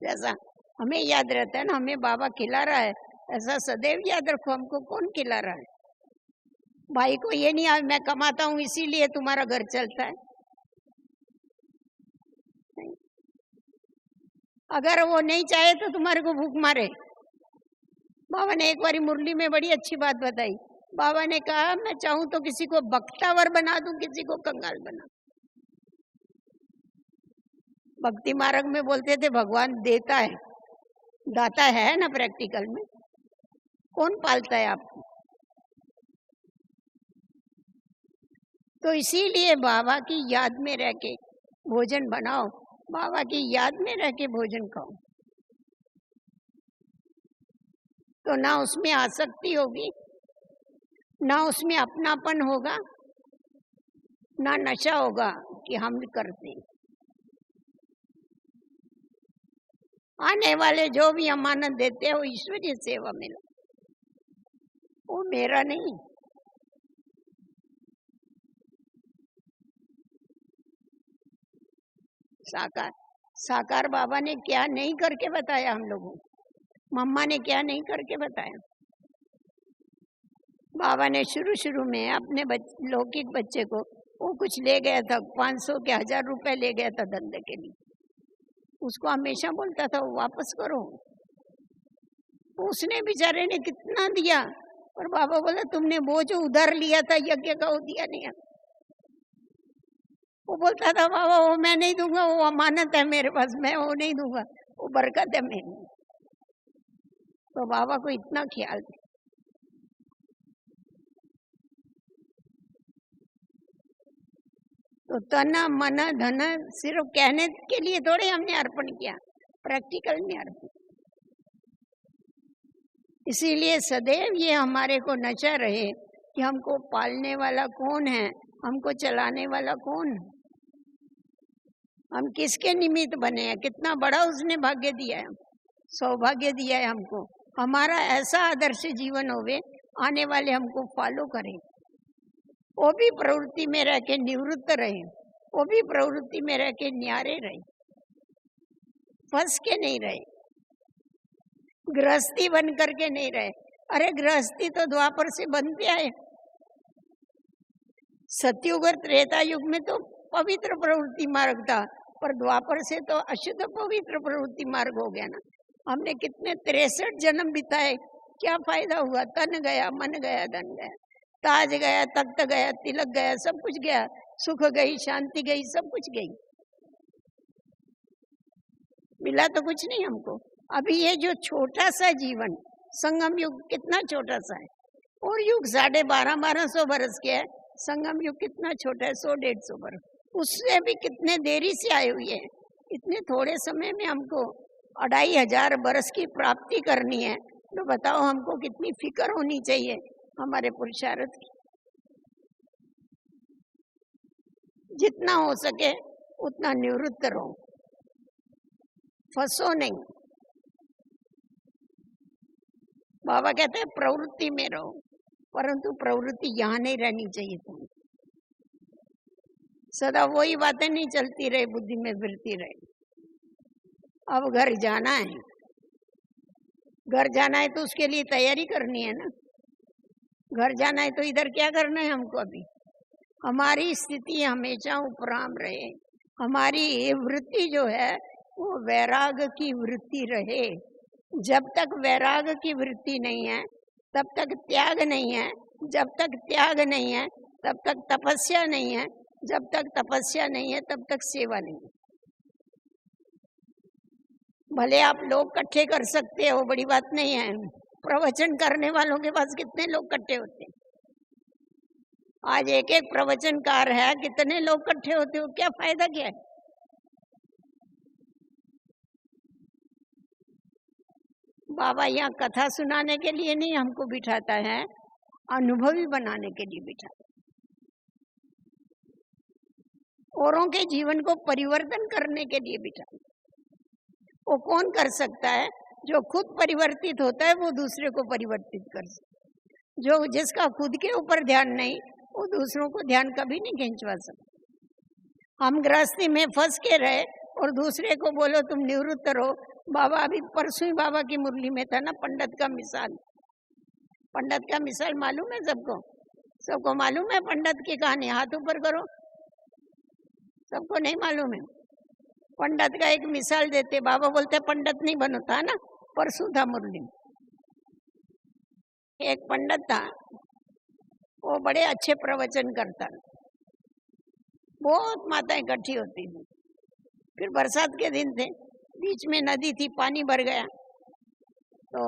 जैसा हमें याद रहता है ना, हमें बाबा खिला रहा है, ऐसा सदैव याद रखो हमको कौन खिला रहा है। भाई को ये नहीं आज मैं कमाता हूँ इसीलिए तुम्हारा घर चलता है, नहीं। अगर वो नहीं चाहे तो तुम्हारे को भूख मारे। बाबा ने एक बारी मुरली में बड़ी अच्छी बात बताई। बाबा ने कहा मैं चाहूं तो किसी को बख्तावर बना दूं, किसी को कंगाल बना। भक्ति मार्ग में बोलते थे भगवान देता है, दाता है ना। प्रैक्टिकल में कौन पालता है आपको? तो इसीलिए बाबा की याद में रह के भोजन बनाओ, बाबा की याद में रह के भोजन खाओ, तो ना उसमें आसक्ति होगी, ना उसमें अपनापन होगा, ना नशा होगा कि हम करते हैं। आने वाले जो भी अमानत देते हैं वो ईश्वरीय सेवा में, वो मेरा नहीं। साकार बाबा ने क्या नहीं करके बताया हम लोगों को, मम्मा ने क्या नहीं करके बताया। बाबा ने शुरू में अपने लौकिक बच्चे को वो कुछ ले गया था, 500 के 1000 रुपए ले गया था धंधे के लिए। उसको हमेशा बोलता था वो वापस करो। उसने बेचारे ने कितना दिया, और बाबा बोला तुमने वो जो उधार लिया था यज्ञ का वो दिया नहीं। वो बोलता था बाबा वो मैं नहीं दूंगा, वो अमानत है मेरे पास, मैं वो नहीं दूंगा, वो बरकत है मेरी। तो बाबा को इतना ख्याल था। तो तन मन धन सिर्फ कहने के लिए थोड़े हमने अर्पण किया, प्रैक्टिकल में अर्पण। इसीलिए सदैव ये हमारे को नचा रहे कि हमको पालने वाला कौन है, हमको चलाने वाला कौन है, हम किसके निमित्त बने हैं, कितना बड़ा उसने भाग्य दिया है, सौभाग्य दिया है हमको। हमारा ऐसा आदर्श जीवन होवे, आने वाले हमको फॉलो करें, वो भी प्रवृत्ति में रह के निवृत्त रहे, वो भी प्रवृत्ति में रह के न्यारे रहे, फंस के नहीं रहे, गृहस्थी बन करके नहीं रहे। अरे गृहस्थी तो द्वापर से बनते आए, सतयुग और त्रेता युग में तो पवित्र प्रवृत्ति मार्ग था, पर द्वापर से तो अशुद्ध पवित्र प्रवृत्ति मार्ग हो गया ना। हमने कितने 63 जन्म बिताए, क्या फायदा हुआ? तन गया, मन गया, धन गया, ताज गया, तख्त गया, तिलक गया, सब कुछ गया, सुख गई, शांति गई, सब कुछ गई, मिला तो कुछ नहीं हमको। अभी ये जो छोटा सा जीवन, संगम युग कितना छोटा सा है, और युग 1250 बरस के है, संगम युग कितना छोटा है, 100-150 बरस, उससे भी कितने देरी से आए हुए हैं। इतने थोड़े समय में हमको 2500 बरस की प्राप्ति करनी है, तो बताओ हमको कितनी फिक्र होनी चाहिए हमारे पुरुषार्थ की। जितना हो सके उतना निवृत्त रहो, फंसो नहीं। बाबा कहते हैं प्रवृत्ति में रहो, परंतु प्रवृत्ति यहाँ नहीं रहनी चाहिए। तुम सदा वही बातें नहीं चलती रहे, बुद्धि में फिरती रहे। अब घर जाना है, घर जाना है तो उसके लिए तैयारी करनी है ना। घर जाना है तो इधर क्या करना है हमको? अभी हमारी स्थिति हमेशा उपराम रहे, हमारी वृत्ति जो है वो वैराग की वृत्ति रहे। जब तक वैराग की वृत्ति नहीं है तब तक त्याग नहीं है, जब तक त्याग नहीं है तब तक तपस्या नहीं है, जब तक तपस्या नहीं है तब तक सेवा नहीं है। भले आप लोग इकट्ठे कर सकते हो, बड़ी बात नहीं है। प्रवचन करने वालों के पास कितने लोग इकट्ठे होते हैं? आज एक एक प्रवचनकार है, कितने लोग इकट्ठे होते हो, क्या फायदा क्या है? बाबा यहाँ कथा सुनाने के लिए नहीं हमको बिठाता है, अनुभवी बनाने के लिए बिठाता है, औरों के जीवन को परिवर्तन करने के लिए बिठाता है। वो कौन कर सकता है? जो खुद परिवर्तित होता है वो दूसरे को परिवर्तित कर सकता। जो जिसका खुद के ऊपर ध्यान नहीं, वो दूसरों को ध्यान कभी नहीं खींचवा सकता। हम गृहस्थी में फंस के रहे और दूसरे को बोलो तुम निवृत्त रहो। बाबा अभी परसों ही बाबा की मुरली में था ना, पंडित का मिसाल। पंडित का मिसाल मालूम है सबको? सबको मालूम है पंडित की कहानी? हाथ ऊपर करो। सबको नहीं मालूम है? पंडित का एक मिसाल देते, बाबा बोलते पंडित नहीं बनो, था ना, परसों था मुरली। एक पंडित था, वो बड़े अच्छे प्रवचन करता, बहुत माताएं इकट्ठी होती थी। फिर बरसात के दिन थे, बीच में नदी थी, पानी भर गया। तो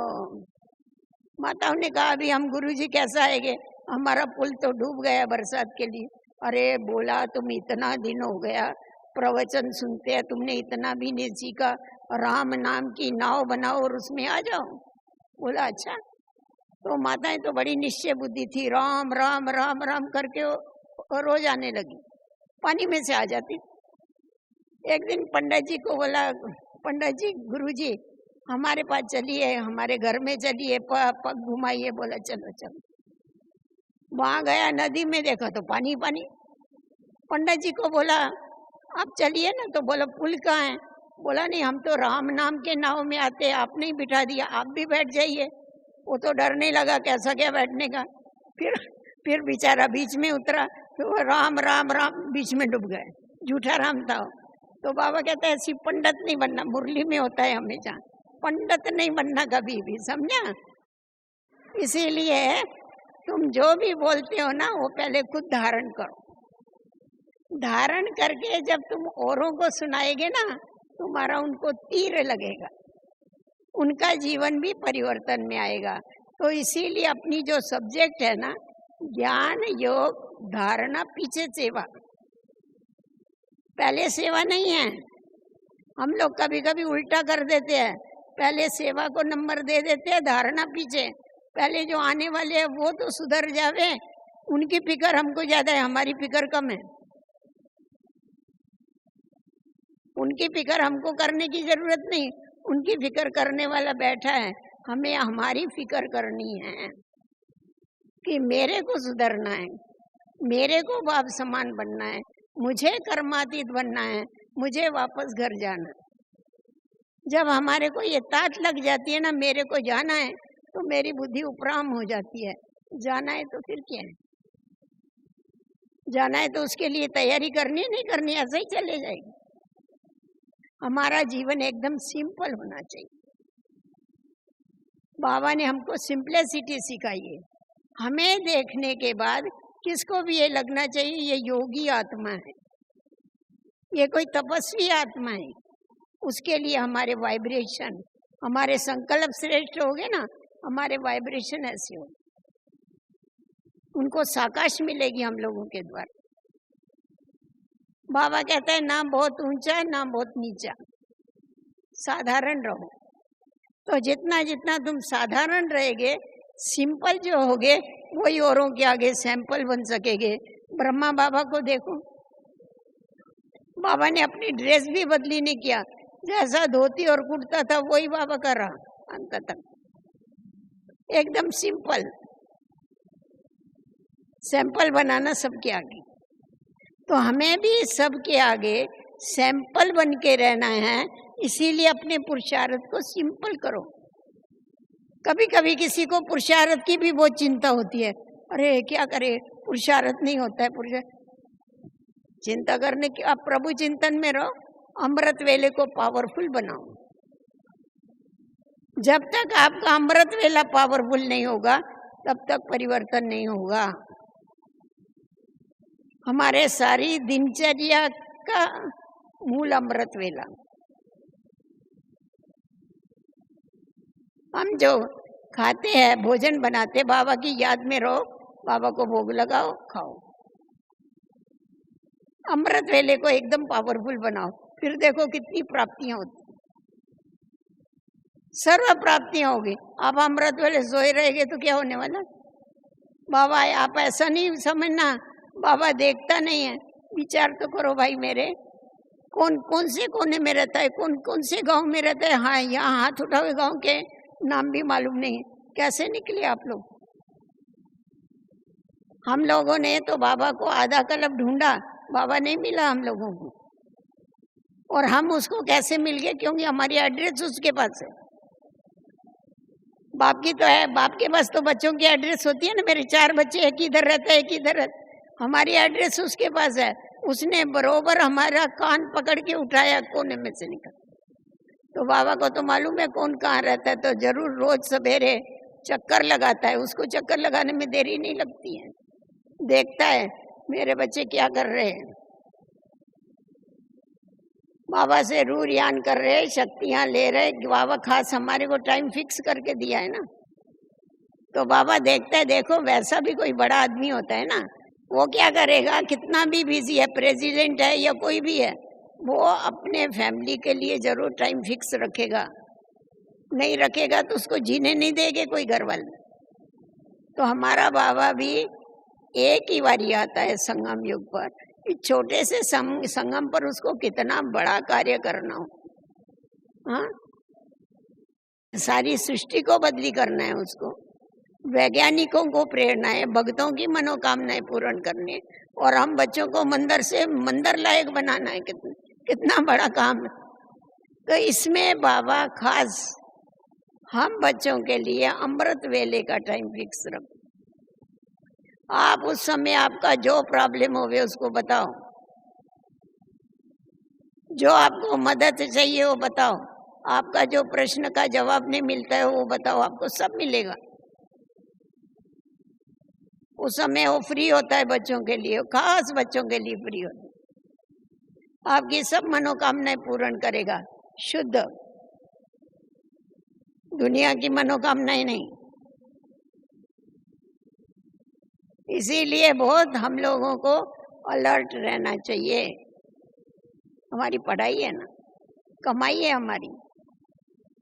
माताओं ने कहा अभी हम गुरुजी कैसा आएंगे, हमारा पुल तो डूब गया बरसात के लिए। अरे बोला तुम इतना दिन हो गया प्रवचन सुनते हैं, तुमने इतना भी नहीं सीखा, राम नाम की नाव बनाओ और उसमें आ जाओ। बोला अच्छा। तो माताएं तो बड़ी निश्चय बुद्धि थी, राम राम राम राम करके रोज आने लगी, पानी में से आ जाती। एक दिन पंडित जी को बोला, पंडित जी गुरुजी हमारे पास चलिए, हमारे घर में चलिए, पग घुमाइए। बोला चलो चलो। वहां गया, नदी में देखा तो पानी पानी। पंडित जी को बोला आप चलिए ना, तो बोला पुल कहाँ है? बोला नहीं, हम तो राम नाम के नाव में आते, आपने ही बिठा दिया, आप भी बैठ जाइए। वो तो डरने लगा, कैसा क्या बैठने का। फिर बेचारा बीच में उतरा, तो वो राम राम राम बीच में डूब गए, झूठा राम था। तो बाबा कहता है ऐसी पंडित नहीं बनना, मुरली में होता है हमेशा, पंडित नहीं बनना कभी भी, समझा? इसीलिए तुम जो भी बोलते हो ना, वो पहले खुद धारण करो। धारण करके जब तुम औरों को सुनाएगे ना, तुम्हारा उनको तीर लगेगा, उनका जीवन भी परिवर्तन में आएगा। तो इसीलिए अपनी जो सब्जेक्ट है ना, ज्ञान योग धारणा पीछे सेवा, पहले सेवा नहीं है। हम लोग कभी कभी उल्टा कर देते हैं, पहले सेवा को नंबर दे देते हैं, धारणा पीछे। पहले जो आने वाले हैं वो तो सुधर जावे, उनकी फिक्र हमको ज्यादा है, हमारी फिक्र कम है। उनकी फिक्र हमको करने की जरूरत नहीं, उनकी फिक्र करने वाला बैठा है। हमें हमारी फिक्र करनी है कि मेरे को सुधरना है, मेरे को बाप समान बनना है, मुझे कर्मातीत बनना है, मुझे वापस घर जाना। जब हमारे को ये तात लग जाती है ना, मेरे को जाना है, तो मेरी बुद्धि उपराम हो जाती है। जाना है तो फिर क्या है, जाना है तो उसके लिए तैयारी करनी नहीं करनी, ऐसे ही चले जाएगी। हमारा जीवन एकदम सिंपल होना चाहिए। बाबा ने हमको सिंपलिसिटी सिखाई है। हमें देखने के बाद किसको भी ये लगना चाहिए ये योगी आत्मा है, ये कोई तपस्वी आत्मा है। उसके लिए हमारे वाइब्रेशन, हमारे संकल्प श्रेष्ठ हो गए ना, हमारे वाइब्रेशन ऐसे हो, उनको साकाश मिलेगी हम लोगों के द्वारा। बाबा कहता है ना बहुत ऊंचा ना बहुत नीचा, साधारण रहो। तो जितना जितना तुम साधारण रहेंगे, सिंपल जो होगे, वही औरों के आगे सैंपल बन सकेंगे। ब्रह्मा बाबा को देखो, बाबा ने अपनी ड्रेस भी बदली नहीं किया, जैसा धोती और कुर्ता था वही बाबा कर रहा अंत तक, एकदम सिंपल। सैंपल बनाना सबके आगे, तो हमें भी सबके आगे सैंपल बन के रहना है। इसीलिए अपने पुरुषार्थ को सिंपल करो। कभी कभी किसी को पुरुषार्थ की भी बहुत चिंता होती है, अरे क्या करे, पुरुषार्थ नहीं होता है। पुरुषार्थ चिंता करने की, आप प्रभु चिंतन में रहो, अमृत वेले को पावरफुल बनाओ। जब तक आपका अमृत वेला पावरफुल नहीं होगा, तब तक परिवर्तन नहीं होगा। हमारे सारी दिनचर्या का मूल अमृत वेला। हम जो खाते हैं, भोजन बनाते, बाबा की याद में रहो, बाबा को भोग लगाओ, खाओ। अमृत वेले को एकदम पावरफुल बनाओ, फिर देखो कितनी प्राप्तियां होती, सर्व प्राप्तियां होगी। आप अमृत वेले सोए रहेंगे तो क्या होने वाला? बाबा आप ऐसा नहीं समझना, बाबा देखता नहीं है। विचार तो करो भाई मेरे, कौन कौन से कोने में रहता है, कौन कौन से गांव में रहता है। हाँ, यहाँ हाथ उठाओ, गांव के नाम भी मालूम नहीं, कैसे निकले आप लोग? हम लोगों ने तो बाबा को आधा कल्प ढूंढा, बाबा नहीं मिला हम लोगों को। और हम उसको कैसे मिल गए? क्योंकि हमारी एड्रेस उसके पास है। बाप की तो है, बाप के पास तो बच्चों की एड्रेस होती है ना। मेरे 4 बच्चे, एक इधर रहता है, एक इधर रहता है। हमारी एड्रेस उसके पास है। उसने बरोबर हमारा कान पकड़ के उठाया, कोने में से निकल। तो बाबा को तो मालूम है कौन कहाँ रहता है, तो जरूर रोज सवेरे चक्कर लगाता है। उसको चक्कर लगाने में देरी नहीं लगती है। देखता है मेरे बच्चे क्या कर रहे हैं, बाबा से रूह यान कर रहे, शक्तियां ले रहे। बाबा खास हमारे को टाइम फिक्स करके दिया है ना। तो बाबा देखता है, देखो वैसा भी कोई बड़ा आदमी होता है ना, वो क्या करेगा, कितना भी बिजी है, प्रेसिडेंट है या कोई भी है, वो अपने फैमिली के लिए जरूर टाइम फिक्स रखेगा। नहीं रखेगा तो उसको जीने नहीं देंगे कोई घर वाले। तो हमारा बाबा भी एक ही बारी आता है संगम युग पर। इस छोटे से संगम पर उसको कितना बड़ा कार्य करना हो, हाँ, सारी सृष्टि को बदली करना है उसको। वैज्ञानिकों को प्रेरणा है, भक्तों की मनोकामनाएं पूर्ण करनी है, और हम बच्चों को मंदिर से मंदिर लायक बनाना है। कितना बड़ा काम है। तो इसमें बाबा खास हम बच्चों के लिए अमृत वेले का टाइम फिक्स रखो। आप उस समय आपका जो प्रॉब्लम होवे उसको बताओ, जो आपको मदद चाहिए वो बताओ, आपका जो प्रश्न का जवाब नहीं मिलता है वो बताओ, आपको सब मिलेगा। उस समय वो फ्री होता है बच्चों के लिए, खास बच्चों के लिए फ्री होता है। आपकी सब मनोकामनाएं पूर्ण करेगा, शुद्ध, दुनिया की मनोकामनाएं नहीं। इसीलिए बहुत हम लोगों को अलर्ट रहना चाहिए। हमारी पढ़ाई है ना, कमाई है हमारी,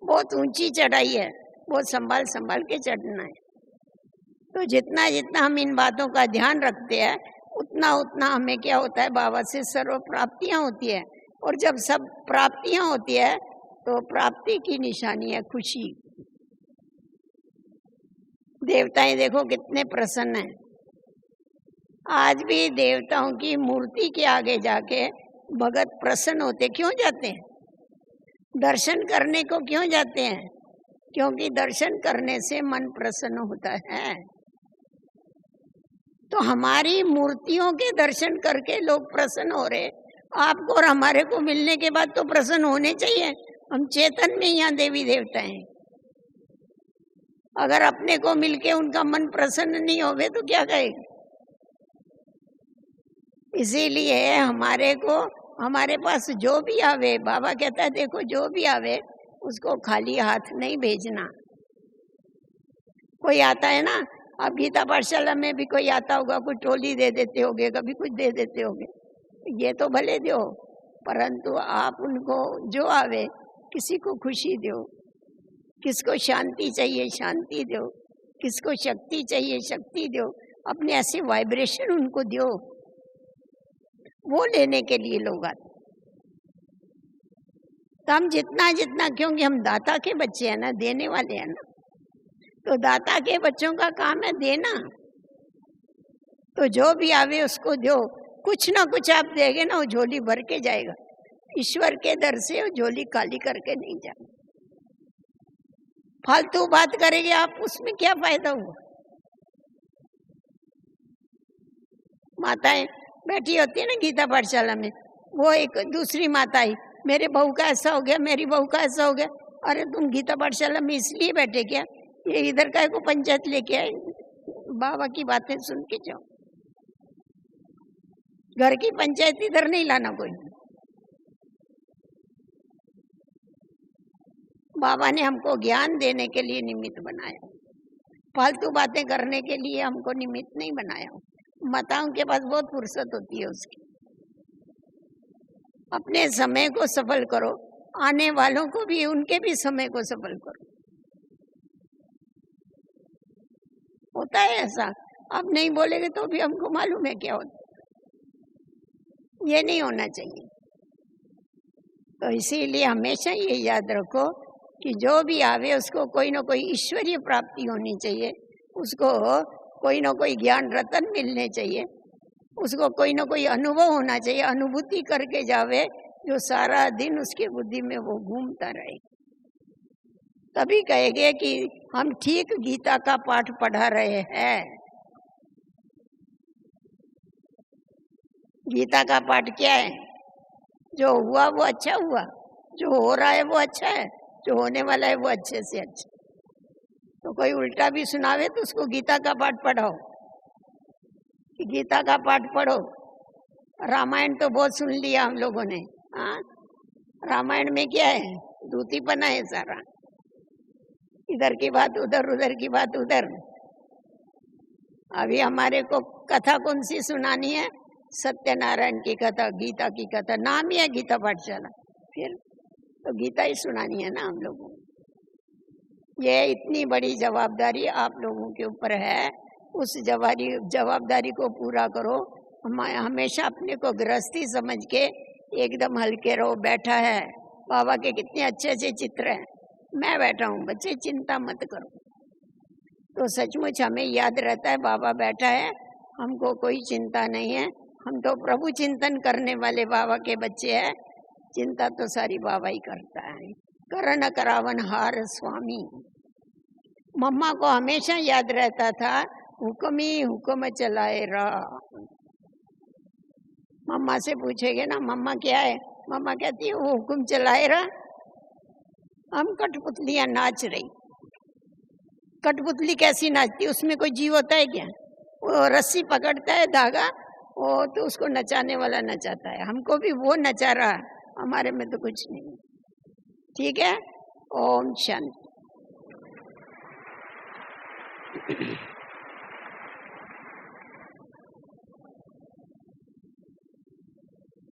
बहुत ऊंची चढ़ाई है, बहुत संभाल संभाल के चढ़ना है। तो जितना जितना हम इन बातों का ध्यान रखते हैं, उतना उतना हमें क्या होता है, बाबा से सर्व प्राप्तियां होती है। और जब सब प्राप्तियां होती है तो प्राप्ति की निशानी है खुशी। देवताएं देखो कितने प्रसन्न हैं। आज भी देवताओं की मूर्ति के आगे जाके भगत प्रसन्न होते। क्यों जाते हैं? दर्शन करने को क्यों जाते हैं? क्योंकि दर्शन करने से मन प्रसन्न होता है। तो हमारी मूर्तियों के दर्शन करके लोग प्रसन्न हो रहे। आपको और हमारे को मिलने के बाद तो प्रसन्न होने चाहिए। हम चेतन में यहाँ देवी देवता हैं। अगर अपने को मिलके उनका मन प्रसन्न नहीं होवे तो क्या कहेंगे? इसीलिए हमारे को, हमारे पास जो भी आवे, बाबा कहता है देखो जो भी आवे उसको खाली हाथ नहीं भेजना। कोई आता है ना, अब गीता पाठशाला में भी कोई आता होगा, कोई टोली दे देते होगे, कभी कुछ दे देते होगे, ये तो भले दो, परंतु आप उनको जो आवे किसी को खुशी दो, किसको शांति चाहिए शांति दो, किसको शक्ति चाहिए शक्ति दो, अपने ऐसे वाइब्रेशन उनको दो। वो लेने के लिए लोग आते। तो हम जितना जितना, क्योंकि हम दाता के बच्चे हैं ना, देने वाले हैं ना, तो दाता के बच्चों का काम है देना। तो जो भी आवे उसको दो, कुछ ना कुछ आप देंगे ना, वो झोली भर के जाएगा। ईश्वर के दर से वो झोली खाली करके नहीं जाए। फालतू बात करेंगे आप, उसमें क्या फायदा हुआ? माताएं बैठी होती है ना गीता पाठशाला में, वो एक दूसरी माता आई, मेरे बहू का ऐसा हो गया, मेरी बहू का ऐसा हो गया। अरे तुम गीता पाठशाला में इसलिए बैठे क्या? ये इधर का को पंचायत लेके आए, बाबा की बातें सुन के जाओ। घर की पंचायत इधर नहीं लाना कोई। बाबा ने हमको ज्ञान देने के लिए निमित्त बनाया, फालतू बातें करने के लिए हमको निमित्त नहीं बनाया। माताओं के पास बहुत फुर्सत होती है उसकी। अपने समय को सफल करो, आने वालों को भी, उनके भी समय को सफल करो। होता है ऐसा, आप नहीं बोलेंगे तो भी हमको मालूम है क्या होता है। ये नहीं होना चाहिए। तो इसीलिए हमेशा ये याद रखो कि जो भी आवे उसको कोई ना कोई ईश्वरीय प्राप्ति होनी चाहिए, उसको कोई ना कोई ज्ञान रतन मिलने चाहिए। उसको कोई ना कोई अनुभव होना चाहिए, अनुभूति करके जावे जो सारा दिन उसके बुद्धि में वो घूमता रहे। तभी कहेंगे कि हम ठीक गीता का पाठ पढ़ा रहे हैं। गीता का पाठ क्या है? जो हुआ वो अच्छा हुआ, जो हो रहा है वो अच्छा है, जो होने वाला है वो अच्छे से अच्छा। तो कोई उल्टा भी सुनावे तो उसको गीता का पाठ पढ़ाओ, कि गीता का पाठ पढ़ो। रामायण तो बहुत सुन लिया हम लोगों ने। हाँ, रामायण में क्या है? दूतीपना है सारा, इधर की बात उधर, उधर की बात उधर। अभी हमारे को कथा कौन सी सुनानी है? सत्यनारायण की कथा, गीता की कथा, नाम ही है गीता पाठशाला, फिर तो गीता ही सुनानी है ना हम लोगों को। ये इतनी बड़ी जवाबदारी आप लोगों के ऊपर है, उस जवाबदारी को पूरा करो। हमेशा अपने को गृहस्थी समझ के एकदम हल्के रहो। बैठा है बाबा के कितने अच्छे अच्छे चित्र हैं, मैं बैठा हूँ, बच्चे चिंता मत करो। तो सचमुच हमें याद रहता है बाबा बैठा है, हमको कोई चिंता नहीं है। हम तो प्रभु चिंतन करने वाले बाबा के बच्चे हैं। चिंता तो सारी बाबा ही करता है। करण करावन हार स्वामी। मम्मा को हमेशा याद रहता था, हुक्म ही हुक्म चलाए रहा। मम्मा से पूछेगे ना मम्मा क्या है, मम्मा कहती है वो हुक्म चलाए रहा। हम कठपुतलियां नाच रही। कठपुतली कैसी नाचती? उसमें कोई जीव होता है क्या? वो रस्सी पकड़ता है, धागा, वो तो उसको नचाने वाला नचाता है। हमको भी वो नचा रहा, हमारे में तो कुछ नहीं। ठीक है, ओम शांति।